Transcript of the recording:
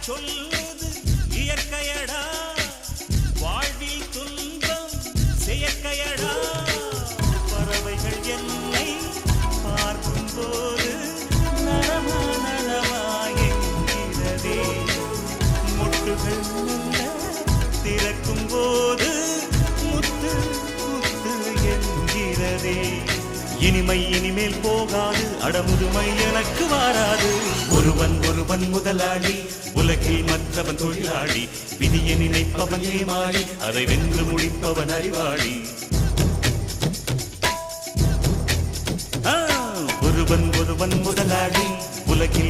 சொல்லுது இயற்கையடா, வாழ்வில் துன்பம் செயற்கையடா. பறவைகள் என்னை பார்க்கும் போது நலமா நலமா என்கிறதே, முட்டுகள் மெல்ல திறக்கும் போது முத்து முத்து என்கிறதே. இனிமை இனிமேல் போகாது, அடமுதுமை எனக்கு வாராது. ஒருவன் ஒருவன் முதலாளி, உலகில் மற்றவன் தொழிலாளி. விதியை நினைப்பவன் ஏமாளி, அதை வென்று முடிப்பவன் அறிவாளி. ஒருவன் ஒருவன் முதலாளி, உலகில்